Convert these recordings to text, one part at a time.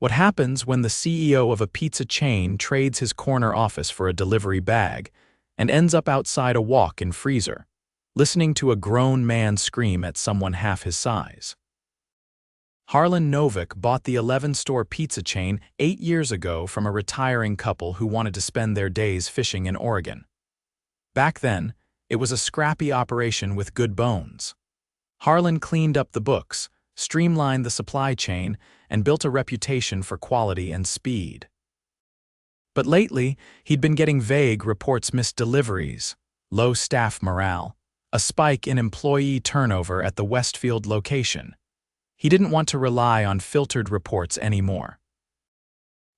What happens when the CEO of a pizza chain trades his corner office for a delivery bag and ends up outside a walk-in freezer, listening to a grown man scream at someone half his size? Harlen Novak bought the 11-store pizza chain 8 years ago from a retiring couple who wanted to spend their days fishing in Oregon. Back then, it was a scrappy operation with good bones. Harlen cleaned up the books, streamlined the supply chain, and built a reputation for quality and speed. But lately, he'd been getting vague reports, missed deliveries, low staff morale, a spike in employee turnover at the Westfield location. He didn't want to rely on filtered reports anymore.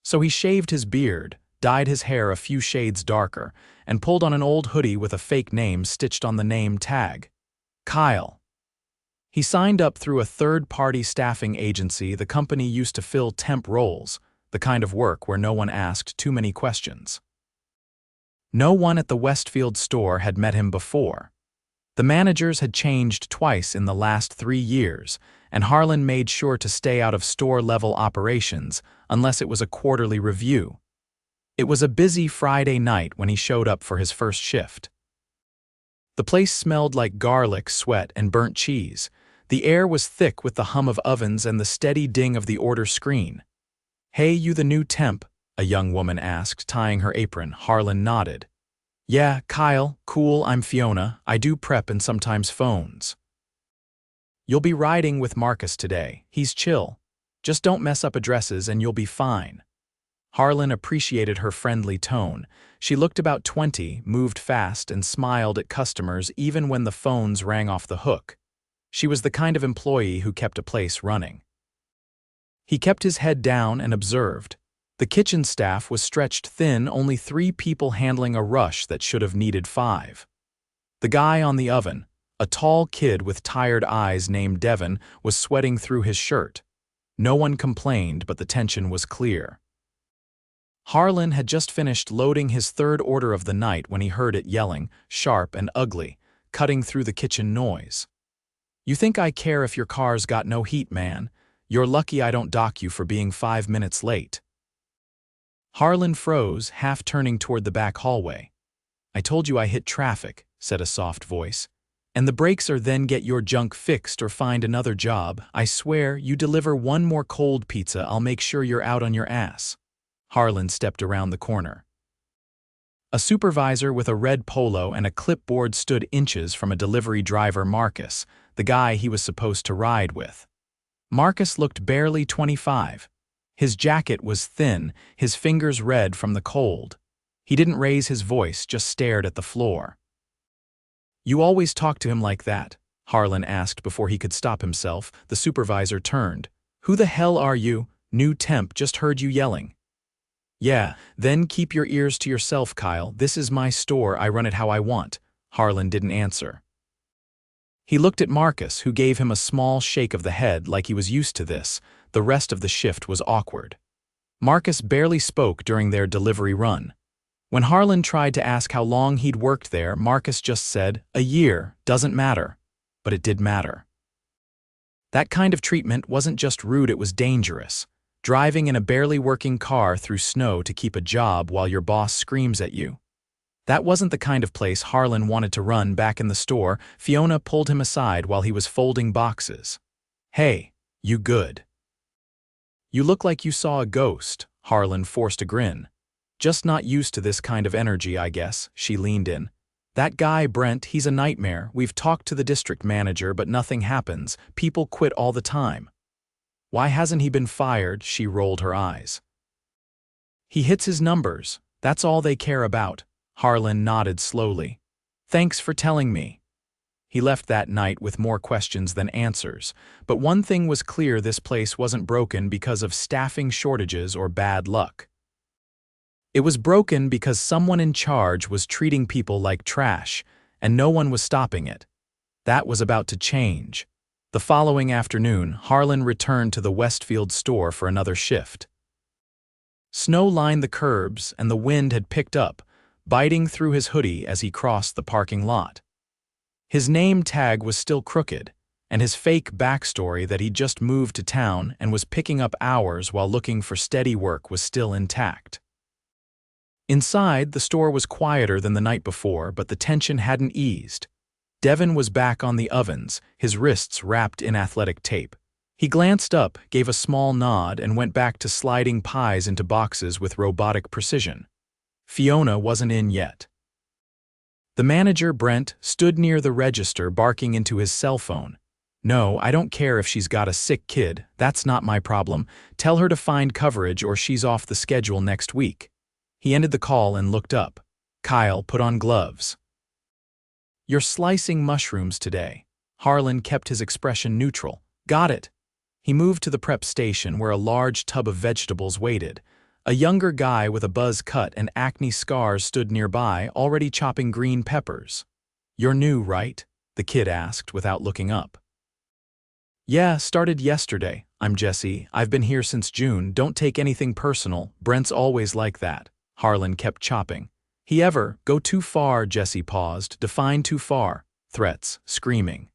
So he shaved his beard, dyed his hair a few shades darker, and pulled on an old hoodie with a fake name stitched on the name tag: Kyle. He signed up through a third-party staffing agency. The company used to fill temp roles, the kind of work where no one asked too many questions. No one at the Westfield store had met him before. The managers had changed twice in the last 3 years, and Harlen made sure to stay out of store-level operations unless it was a quarterly review. It was a busy Friday night when he showed up for his first shift. The place smelled like garlic, sweat, and burnt cheese. The air was thick with the hum of ovens and the steady ding of the order screen. "Hey, you the new temp?" a young woman asked, tying her apron. Harlen nodded. "Yeah, Kyle, cool, I'm Fiona. I do prep and sometimes phones." "You'll be riding with Marcus today. He's chill. Just don't mess up addresses and you'll be fine." Harlen appreciated her friendly tone. She looked about 20, moved fast, and smiled at customers even when the phones rang off the hook. She was the kind of employee who kept a place running. He kept his head down and observed. The kitchen staff was stretched thin, only 3 people handling a rush that should have needed 5. The guy on the oven, a tall kid with tired eyes named Devin, was sweating through his shirt. No one complained, but the tension was clear. Harlen had just finished loading his 3rd order of the night when he heard it yelling, sharp and ugly, cutting through the kitchen noise. "You think I care if your car's got no heat, man? You're lucky I don't dock you for being 5 minutes late." Harlen froze, half turning toward the back hallway. "I told you I hit traffic," said a soft voice. "And the brakes are then get your junk fixed or find another job. I swear, you deliver one more cold pizza, I'll make sure you're out on your ass." Harlen stepped around the corner. A supervisor with a red polo and a clipboard stood inches from a delivery driver, Marcus, the guy he was supposed to ride with. Marcus looked barely 25. His jacket was thin, his fingers red from the cold. He didn't raise his voice, just stared at the floor. "You always talk to him like that?" Harlen asked before he could stop himself. The supervisor turned. "Who the hell are you? New temp, just heard you yelling." "Yeah, then keep your ears to yourself, Kyle. This is my store, I run it how I want." Harlen didn't answer. He looked at Marcus, who gave him a small shake of the head like he was used to this. The rest of the shift was awkward. Marcus barely spoke during their delivery run. When Harlen tried to ask how long he'd worked there, Marcus just said, "A year, doesn't matter." But it did matter. That kind of treatment wasn't just rude, it was dangerous. Driving in a barely working car through snow to keep a job while your boss screams at you. That wasn't the kind of place Harlen wanted to run back in the store. Fiona pulled him aside while he was folding boxes. "Hey, you good? You look like you saw a ghost." Harlen forced a grin. "Just not used to this kind of energy, I guess." She leaned in. "That guy, Brent, he's a nightmare. We've talked to the district manager, but nothing happens. People quit all the time." "Why hasn't he been fired?" She rolled her eyes. "He hits his numbers. That's all they care about." Harlen nodded slowly. "Thanks for telling me." He left that night with more questions than answers, but one thing was clear: this place wasn't broken because of staffing shortages or bad luck. It was broken because someone in charge was treating people like trash, and no one was stopping it. That was about to change. The following afternoon, Harlen returned to the Westfield store for another shift. Snow lined the curbs and the wind had picked up, biting through his hoodie as he crossed the parking lot. His name tag was still crooked, and his fake backstory that he'd just moved to town and was picking up hours while looking for steady work was still intact. Inside, the store was quieter than the night before, but the tension hadn't eased. Devin was back on the ovens, his wrists wrapped in athletic tape. He glanced up, gave a small nod, and went back to sliding pies into boxes with robotic precision. Fiona wasn't in yet. The manager, Brent, stood near the register barking into his cell phone. "No, I don't care if she's got a sick kid. That's not my problem. Tell her to find coverage or she's off the schedule next week." He ended the call and looked up. Kyle put on gloves. "You're slicing mushrooms today." Harlen kept his expression neutral. "Got it." He moved to the prep station where a large tub of vegetables waited. A younger guy with a buzz cut and acne scars stood nearby, already chopping green peppers. "You're new, right?" the kid asked without looking up. "Yeah, started yesterday. I'm Jesse. I've been here since June. Don't take anything personal. Brent's always like that." Harlen kept chopping. "He ever go too far?" Jesse paused. "Define too far." Threats, screaming.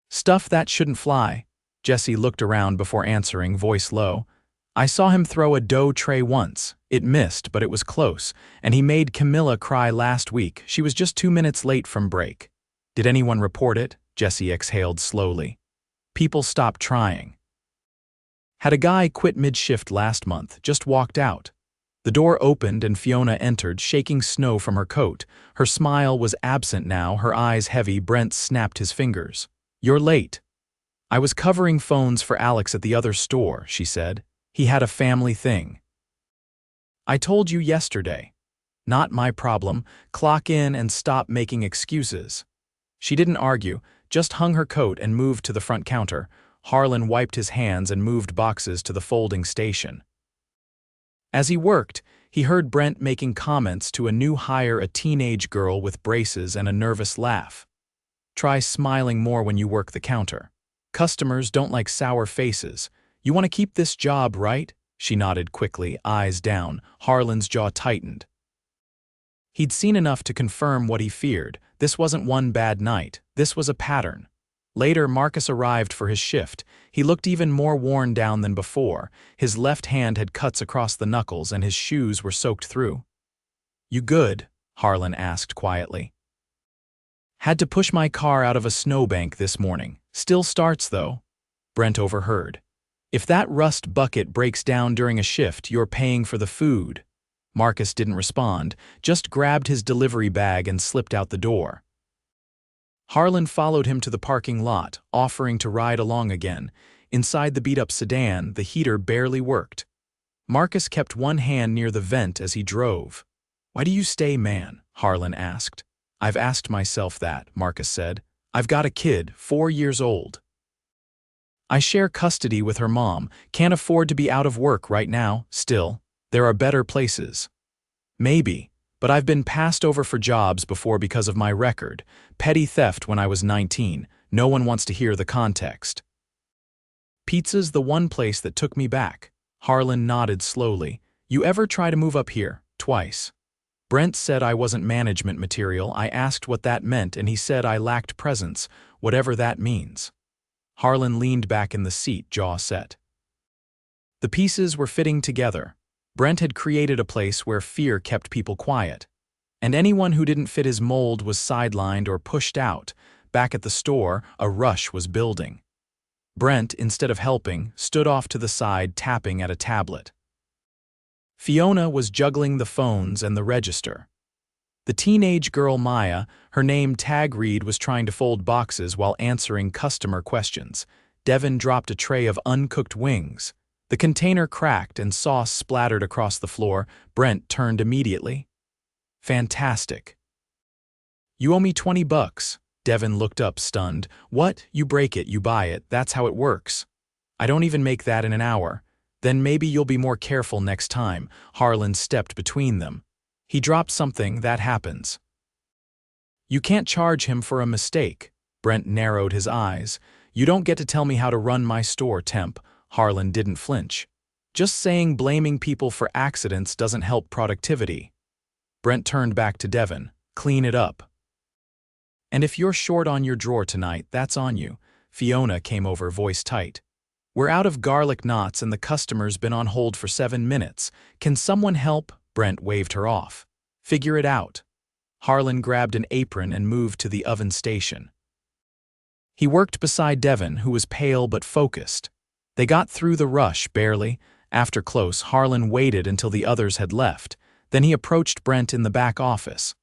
"Stuff that shouldn't fly." Jesse looked around before answering, voice low. "I saw him throw a dough tray once. It missed, but it was close, and he made Camilla cry last week. She was just 2 minutes late from break." "Did anyone report it?" Jesse exhaled slowly. "People stopped trying." "Had a guy quit mid-shift last month, just walked out." The door opened and Fiona entered, shaking snow from her coat. Her smile was absent now, her eyes heavy. Brent snapped his fingers. "You're late." "I was covering phones for Alex at the other store," she said. "He had a family thing." "I told you yesterday." "Not my problem. Clock in and stop making excuses." She didn't argue, just hung her coat and moved to the front counter. Harlen wiped his hands and moved boxes to the folding station. As he worked, he heard Brent making comments to a new hire, a teenage girl with braces and a nervous laugh. "Try smiling more when you work the counter. Customers don't like sour faces. You want to keep this job, right?" She nodded quickly, eyes down. Harlan's jaw tightened. He'd seen enough to confirm what he feared. This wasn't one bad night. This was a pattern. Later, Marcus arrived for his shift. He looked even more worn down than before. His left hand had cuts across the knuckles and his shoes were soaked through. "You good?" Harlen asked quietly. "Had to push my car out of a snowbank this morning. Still starts, though." Brent overheard. "If that rust bucket breaks down during a shift, you're paying for the food." Marcus didn't respond, just grabbed his delivery bag and slipped out the door. Harlen followed him to the parking lot, offering to ride along again. Inside the beat-up sedan, the heater barely worked. Marcus kept one hand near the vent as he drove. "Why do you stay, man?" Harlen asked. "I've asked myself that," Marcus said. "I've got a kid, 4 years old. I share custody with her mom, can't afford to be out of work right now, still. There are better places." "Maybe. But I've been passed over for jobs before because of my record. Petty theft when I was 19. No one wants to hear the context." "Pizza's the one place that took me back." Harlen nodded slowly. "You ever try to move up here?" "Twice. Brent said I wasn't management material. I asked what that meant and he said I lacked presence, whatever that means." Harlen leaned back in the seat, jaw set. The pieces were fitting together. Brent had created a place where fear kept people quiet. And anyone who didn't fit his mold was sidelined or pushed out. Back at the store, a rush was building. Brent, instead of helping, stood off to the side, tapping at a tablet. Fiona was juggling the phones and the register. The teenage girl Maya, her name tag read, was trying to fold boxes while answering customer questions. Devin dropped a tray of uncooked wings. The container cracked and sauce splattered across the floor. Brent turned immediately. "Fantastic." "You owe me $20. Devin looked up, stunned. "What? You break it, you buy it. That's how it works." "I don't even make that in an hour." "Then maybe you'll be more careful next time." Harlen stepped between them. "He dropped something, that happens." "You can't charge him for a mistake." Brent narrowed his eyes. "You don't get to tell me how to run my store, temp." Harlen didn't flinch. "Just saying blaming people for accidents doesn't help productivity." Brent turned back to Devin. "Clean it up. And if you're short on your drawer tonight, that's on you. Fiona came over, voice tight. "We're out of garlic knots and the customer's been on hold for 7 minutes. Can someone help?" Brent waved her off. "Figure it out." Harlen grabbed an apron and moved to the oven station. He worked beside Devon, who was pale but focused. They got through the rush, barely. After close, Harlen waited until the others had left. Then he approached Brent in the back office.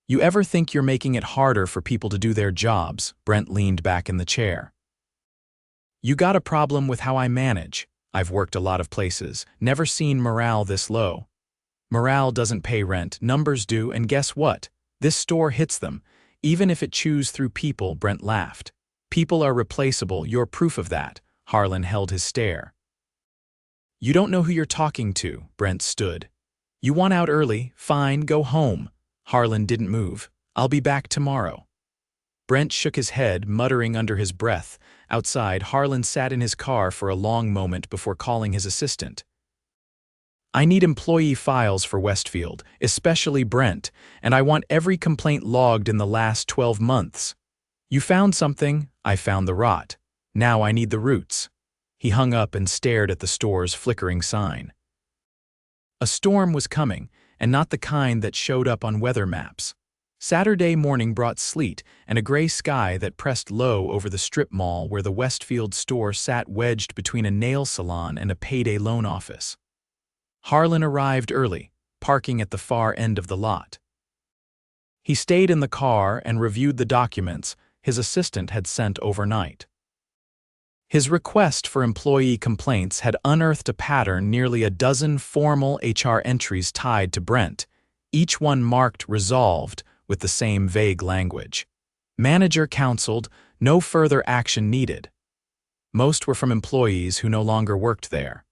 "You ever think you're making it harder for people to do their jobs?" Brent leaned back in the chair. "You got a problem with how I manage. I've worked a lot of places, never seen morale this low." "Morale doesn't pay rent, numbers do, and guess what? This store hits them, even if it chews through people," Brent laughed. "People are replaceable, you're proof of that." Harlen held his stare. "You don't know who you're talking to," Brent stood. "You want out early, fine, go home." Harlen didn't move. "I'll be back tomorrow." Brent shook his head, muttering under his breath. Outside, Harlen sat in his car for a long moment before calling his assistant. "I need employee files for Westfield, especially Brent, and I want every complaint logged in the last 12 months. You found something? I found the rot. Now I need the roots." He hung up and stared at the store's flickering sign. A storm was coming, and not the kind that showed up on weather maps. Saturday morning brought sleet and a gray sky that pressed low over the strip mall where the Westfield store sat wedged between a nail salon and a payday loan office. Harlen arrived early, parking at the far end of the lot. He stayed in the car and reviewed the documents his assistant had sent overnight. His request for employee complaints had unearthed a pattern: nearly a dozen formal HR entries tied to Brent, each one marked resolved with the same vague language. Manager counseled, no further action needed. Most were from employees who no longer worked there.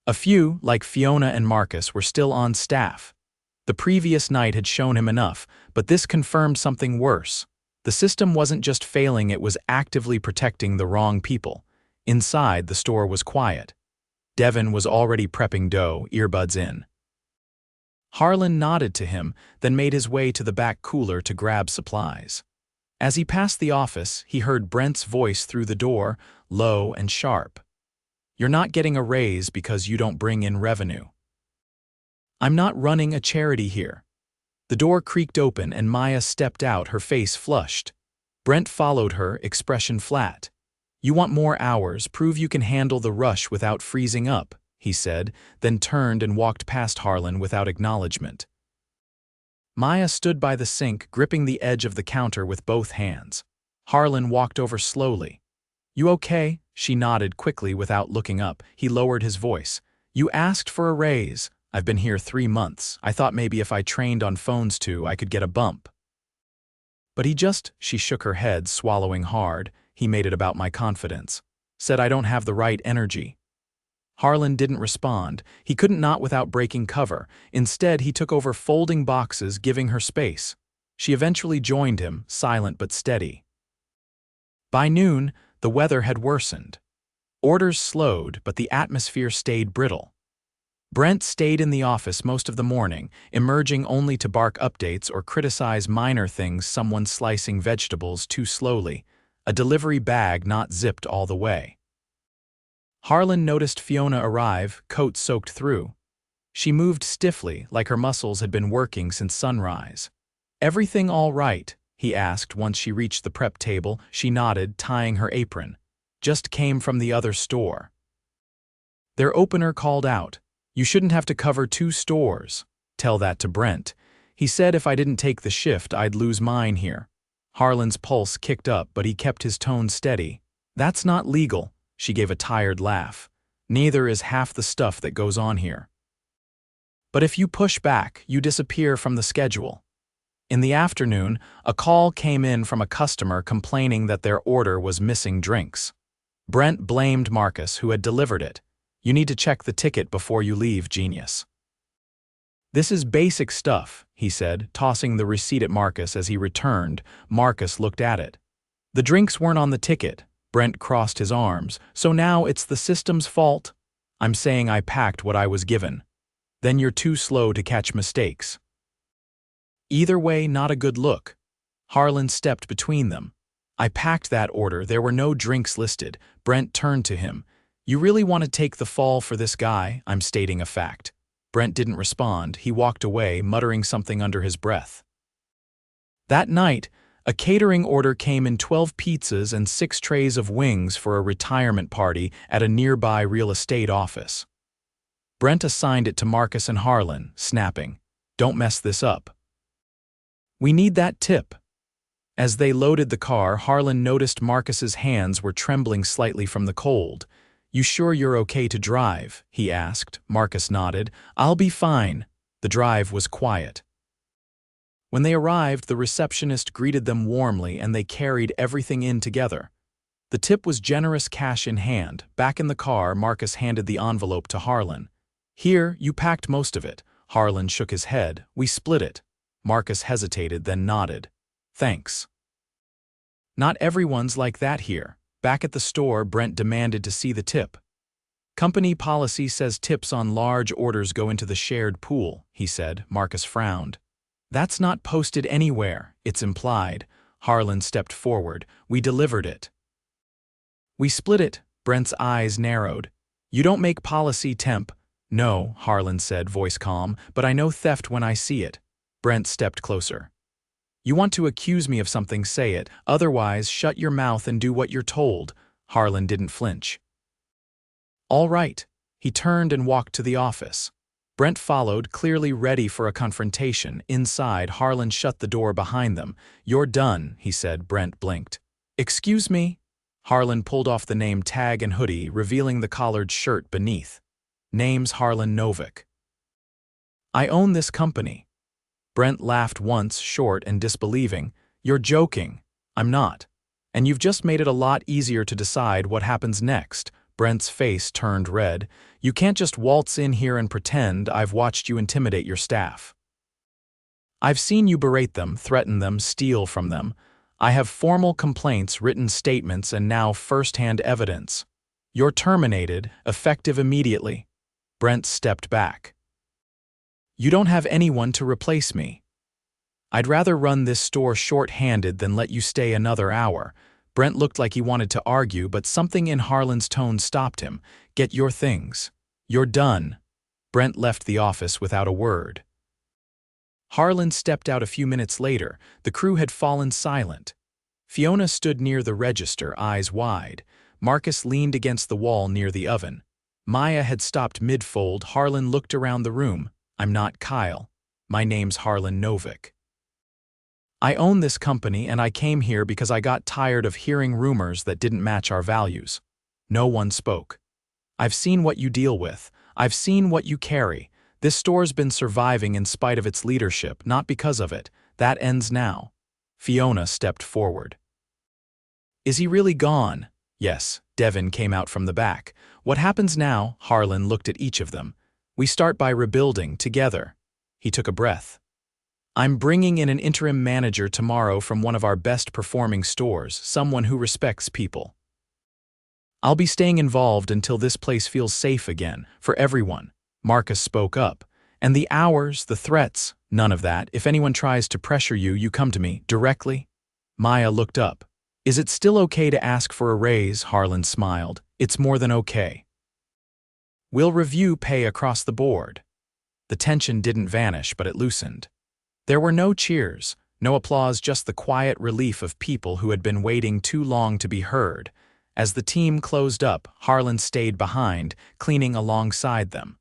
A few, like Fiona and Marcus, were still on staff. The previous night had shown him enough, but this confirmed something worse. The system wasn't just failing, it was actively protecting the wrong people. Inside, the store was quiet. Devon was already prepping dough, earbuds in. Harlen nodded to him, then made his way to the back cooler to grab supplies. As he passed the office, he heard Brent's voice through the door, low and sharp. "You're not getting a raise because you don't bring in revenue." "I'm not running a charity here." The door creaked open and Maya stepped out, her face flushed. Brent followed her, expression flat. "You want more hours, prove you can handle the rush without freezing up," he said, then turned and walked past Harlen without acknowledgement. Maya stood by the sink, gripping the edge of the counter with both hands. Harlen walked over slowly. "You okay?" She nodded quickly without looking up. He lowered his voice. "You asked for a raise. I've been here 3 months. I thought maybe if I trained on phones too, I could get a bump." "But he just," she shook her head, swallowing hard. "He made it about my confidence. Said I don't have the right energy." Harlen didn't respond. He couldn't not without breaking cover. Instead, he took over folding boxes, giving her space. She eventually joined him, silent but steady. By noon, the weather had worsened. Orders slowed, but the atmosphere stayed brittle. Brent stayed in the office most of the morning, emerging only to bark updates or criticize minor things: someone slicing vegetables too slowly, a delivery bag not zipped all the way. Harlen noticed Fiona arrive, coat soaked through. She moved stiffly, like her muscles had been working since sunrise. "Everything all right?" he asked once she reached the prep table. She nodded, tying her apron. "Just came from the other store." Their opener called out, "You shouldn't have to cover 2 stores. Tell that to Brent. He said if I didn't take the shift, I'd lose mine here." Harlen's pulse kicked up, but he kept his tone steady. "That's not legal." She gave a tired laugh. "Neither is half the stuff that goes on here. But if you push back, you disappear from the schedule." In the afternoon, a call came in from a customer complaining that their order was missing drinks. Brent blamed Marcus, who had delivered it. "You need to check the ticket before you leave, genius." "This is basic stuff," he said, tossing the receipt at Marcus as he returned. Marcus looked at it. "The drinks weren't on the ticket." Brent crossed his arms. "So now it's the system's fault?" "I'm saying I packed what I was given." "Then you're too slow to catch mistakes." Either way, not a good look. Harlen stepped between them. I packed that order. There were no drinks listed. Brent turned to him. You really want to take the fall for this guy? I'm stating a fact. Brent didn't respond. He walked away, muttering something under his breath. That night, a catering order came in 12 pizzas and 6 trays of wings for a retirement party at a nearby real estate office. Brent assigned it to Marcus and Harlen, snapping, "Don't mess this up. We need that tip." As they loaded the car, Harlen noticed Marcus's hands were trembling slightly from the cold. "You sure you're okay to drive?" he asked. Marcus nodded. "I'll be fine." The drive was quiet. When they arrived, the receptionist greeted them warmly and they carried everything in together. The tip was generous, cash in hand. Back in the car, Marcus handed the envelope to Harlen. "Here, you packed most of it." Harlen shook his head. "We split it." Marcus hesitated, then nodded. "Thanks." "Not everyone's like that here." Back at the store, Brent demanded to see the tip. "Company policy says tips on large orders go into the shared pool," he said. Marcus frowned. "That's not posted anywhere. It's implied." Harlen stepped forward. "We delivered it." "We split it." Brent's eyes narrowed. "You don't make policy, temp." "No," Harlen said, voice calm, "but I know theft when I see it." Brent stepped closer. "You want to accuse me of something, say it. Otherwise, shut your mouth and do what you're told." Harlen didn't flinch. "All right." He turned and walked to the office. Brent followed, clearly ready for a confrontation. Inside, Harlen shut the door behind them. "You're done," he said. Brent blinked. "Excuse me?" Harlen pulled off the name tag and hoodie, revealing the collared shirt beneath. "Name's Harlen Novak. I own this company." Brent laughed once, short and disbelieving. "You're joking." "I'm not. And you've just made it a lot easier to decide what happens next." Brent's face turned red. "You can't just waltz in here and pretend. I've watched you intimidate your staff. I've seen you berate them, threaten them, steal from them. I have formal complaints, written statements, and now first-hand evidence. You're terminated, effective immediately." Brent stepped back. "You don't have anyone to replace me. I'd rather run this store short-handed than let you stay another hour." Brent looked like he wanted to argue, but something in Harlen's tone stopped him. "Get your things. You're done." Brent left the office without a word. Harlen stepped out a few minutes later. The crew had fallen silent. Fiona stood near the register, eyes wide. Marcus leaned against the wall near the oven. Maya had stopped mid-fold. Harlen looked around the room. "I'm not Kyle. My name's Harlen Novak. I own this company, and I came here because I got tired of hearing rumors that didn't match our values." No one spoke. "I've seen what you deal with. I've seen what you carry. This store's been surviving in spite of its leadership, not because of it. That ends now." Fiona stepped forward. "Is he really gone?" "Yes." Devin came out from the back. "What happens now?" Harlen looked at each of them. "We start by rebuilding, together." He took a breath. "I'm bringing in an interim manager tomorrow from one of our best-performing stores, someone who respects people. I'll be staying involved until this place feels safe again, for everyone." Marcus spoke up. "And the hours, the threats, none of that. If anyone tries to pressure you, you come to me, directly." Maya looked up. "Is it still okay to ask for a raise?" Harlen smiled. "It's more than okay. We'll review pay across the board." The tension didn't vanish, but it loosened. There were no cheers, no applause, just the quiet relief of people who had been waiting too long to be heard. As the team closed up, Harlen stayed behind, cleaning alongside them.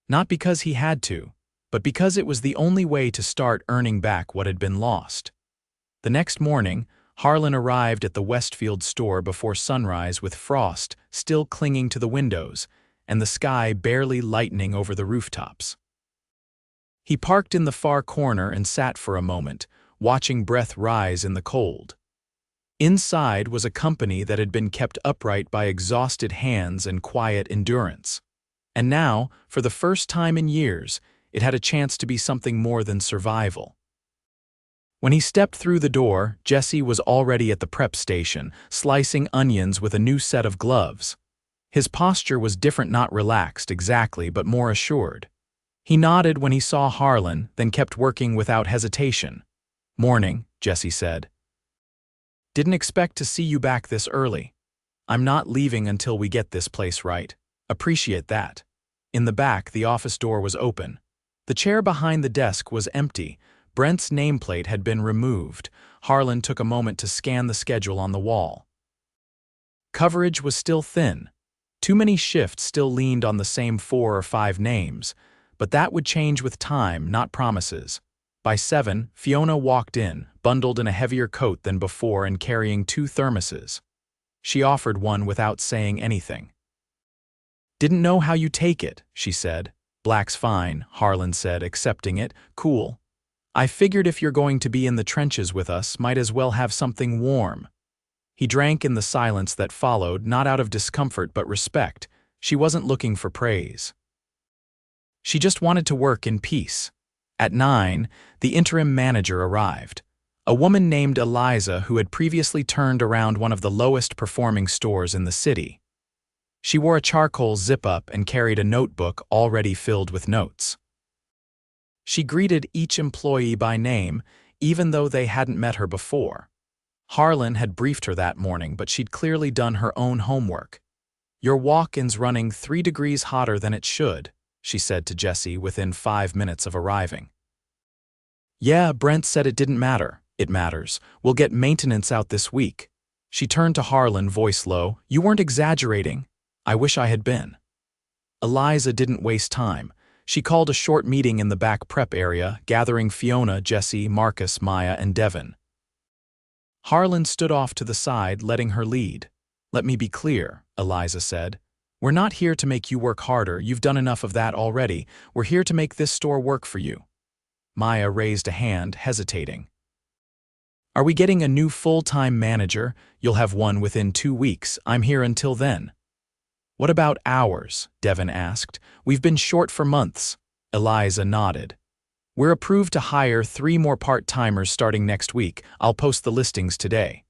Not because he had to, but because it was the only way to start earning back what had been lost. The next morning, Harlen arrived at the Westfield store before sunrise with frost still clinging to the windows and the sky barely lightening over the rooftops. He parked in the far corner and sat for a moment, watching breath rise in the cold. Inside was a company that had been kept upright by exhausted hands and quiet endurance. And now, for the first time in years, it had a chance to be something more than survival. When he stepped through the door, Jesse was already at the prep station, slicing onions with a new set of gloves. His posture was different, not relaxed exactly, but more assured. He nodded when he saw Harlen, then kept working without hesitation. "Morning," Jesse said. Didn't expect to see you back this early. I'm not leaving until we get this place right. Appreciate that. In the back, the office door was open. The chair behind the desk was empty. Brent's nameplate had been removed. Harlen took a moment to scan the schedule on the wall. Coverage was still thin. Too many shifts still leaned on the same 4 or 5 names, but that would change with time, not promises. By 7, Fiona walked in, bundled in a heavier coat than before and carrying 2 thermoses. She offered one without saying anything. "Didn't know how you take it," she said. "Black's fine," Harlen said, accepting it. "Cool. I figured if you're going to be in the trenches with us, might as well have something warm." He drank in the silence that followed, not out of discomfort but respect. She wasn't looking for praise. She just wanted to work in peace. At 9, the interim manager arrived. A woman named Eliza who had previously turned around one of the lowest-performing stores in the city. She wore a charcoal zip-up and carried a notebook already filled with notes. She greeted each employee by name, even though they hadn't met her before. Harlen had briefed her that morning, but she'd clearly done her own homework. "Your walk-in's running 3 degrees hotter than it should," she said to Jesse within 5 minutes of arriving. "Yeah, Brent said it didn't matter. It matters. We'll get maintenance out this week." She turned to Harlen, voice low. "You weren't exaggerating. I wish I had been." Eliza didn't waste time. She called a short meeting in the back prep area, gathering Fiona, Jesse, Marcus, Maya, and Devin. Harlen stood off to the side, letting her lead. "Let me be clear," Eliza said. "We're not here to make you work harder. You've done enough of that already. We're here to make this store work for you." Maya raised a hand, hesitating. "Are we getting a new full-time manager? You'll have one within 2 weeks. I'm here until then." "What about hours?" Devin asked. "We've been short for months." Eliza nodded. "We're approved to hire 3 more part-timers starting next week. I'll post the listings today."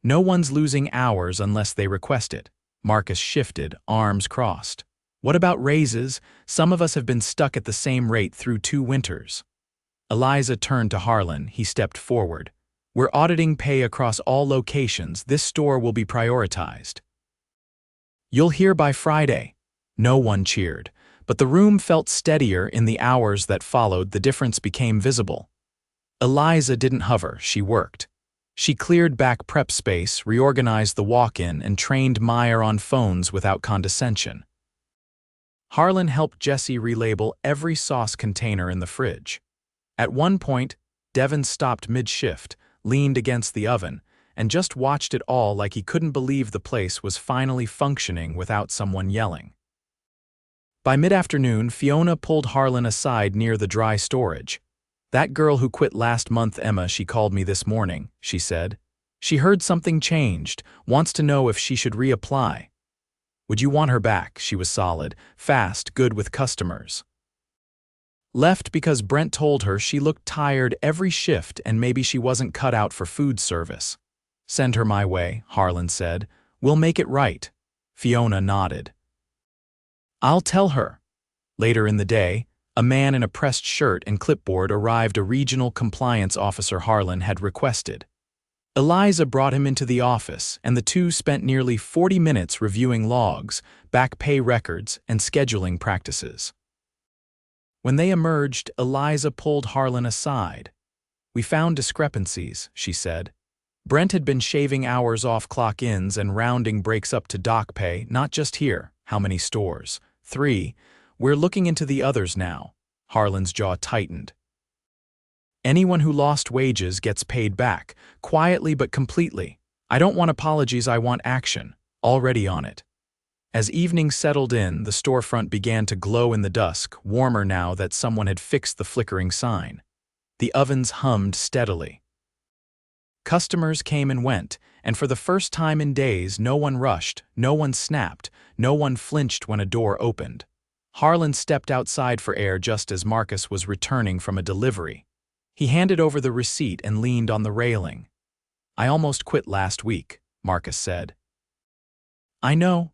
"No one's losing hours unless they request it." Marcus shifted, arms crossed. "What about raises? Some of us have been stuck at the same rate through 2 winters." Eliza turned to Harlen. He stepped forward. "We're auditing pay across all locations. This store will be prioritized." "You'll hear by Friday." No one cheered, but the room felt steadier in the hours that followed. The difference became visible. Eliza didn't hover, she worked. She cleared back prep space, reorganized the walk-in, and trained Meyer on phones without condescension. Harlen helped Jesse relabel every sauce container in the fridge. At one point, Devin stopped mid-shift, leaned against the oven, and just watched it all like he couldn't believe the place was finally functioning without someone yelling. By mid-afternoon, Fiona pulled Harlen aside near the dry storage. "That girl who quit last month, Emma, she called me this morning," she said. "She heard something changed, wants to know if she should reapply." "Would you want her back?" She was solid, fast, good with customers. "Left because Brent told her she looked tired every shift and maybe she wasn't cut out for food service." "Send her my way," Harlen said. "We'll make it right." Fiona nodded. "I'll tell her." Later in the day, a man in a pressed shirt and clipboard arrived, a regional compliance officer Harlen had requested. Eliza brought him into the office, and the two spent nearly 40 minutes reviewing logs, back pay records, and scheduling practices. When they emerged, Eliza pulled Harlen aside. "We found discrepancies," she said. "Brent had been shaving hours off clock-ins and rounding breaks up to dock pay, not just here." "How many stores?" 3. "We're looking into the others now." Harlen's jaw tightened. "Anyone who lost wages gets paid back, quietly but completely. I don't want apologies, I want action. Already on it." As evening settled in, the storefront began to glow in the dusk, warmer now that someone had fixed the flickering sign. The ovens hummed steadily. Customers came and went, and for the first time in days, no one rushed, no one snapped, no one flinched when a door opened. Harlen stepped outside for air just as Marcus was returning from a delivery. He handed over the receipt and leaned on the railing. "I almost quit last week," Marcus said. "I know.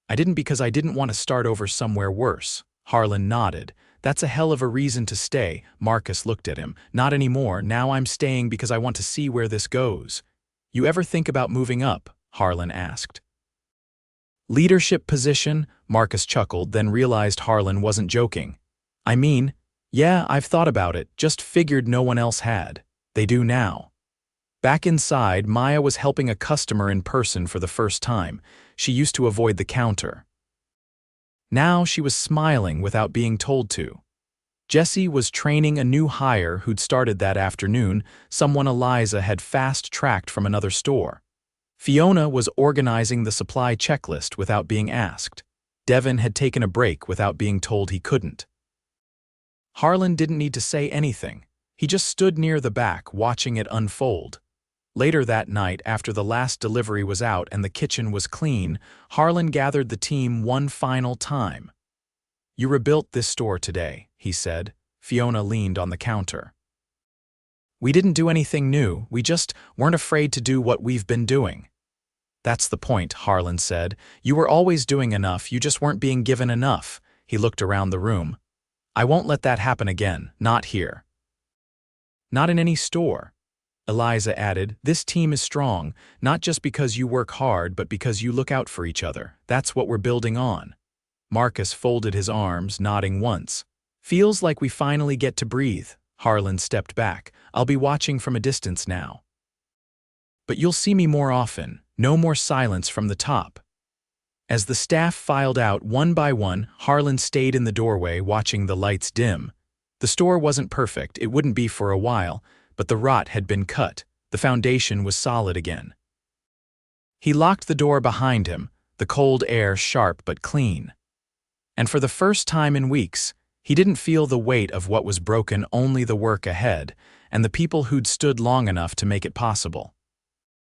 I didn't because I didn't want to start over somewhere worse." Harlen nodded. "That's a hell of a reason to stay." Marcus looked at him. "Not anymore. Now I'm staying because I want to see where this goes." You ever think about moving up? Harlen asked. Leadership position? Marcus chuckled, then realized Harlen wasn't joking. I mean, yeah, I've thought about it, just figured no one else had. They do now. Back inside, Maya was helping a customer in person for the first time. She used to avoid the counter. Now she was smiling without being told to. Jesse was training a new hire who'd started that afternoon, someone Eliza had fast-tracked from another store. Fiona was organizing the supply checklist without being asked. Devin had taken a break without being told he couldn't. Harlen didn't need to say anything. He just stood near the back, watching it unfold. Later that night, after the last delivery was out and the kitchen was clean, Harlen gathered the team one final time. You rebuilt this store today, he said. Fiona leaned on the counter. We didn't do anything new, we just weren't afraid to do what we've been doing. That's the point, Harlen said. You were always doing enough, you just weren't being given enough. He looked around the room. I won't let that happen again, not here. Not in any store. Eliza added, this team is strong, not just because you work hard, but because you look out for each other. That's what we're building on. Marcus folded his arms, nodding once. Feels like we finally get to breathe. Harlen stepped back. I'll be watching from a distance now. But you'll see me more often. No more silence from the top. As the staff filed out one by one, Harlen stayed in the doorway watching the lights dim. The store wasn't perfect, it wouldn't be for a while, but the rot had been cut. The foundation was solid again. He locked the door behind him, the cold air sharp but clean. And for the first time in weeks, he didn't feel the weight of what was broken, only the work ahead, and the people who'd stood long enough to make it possible.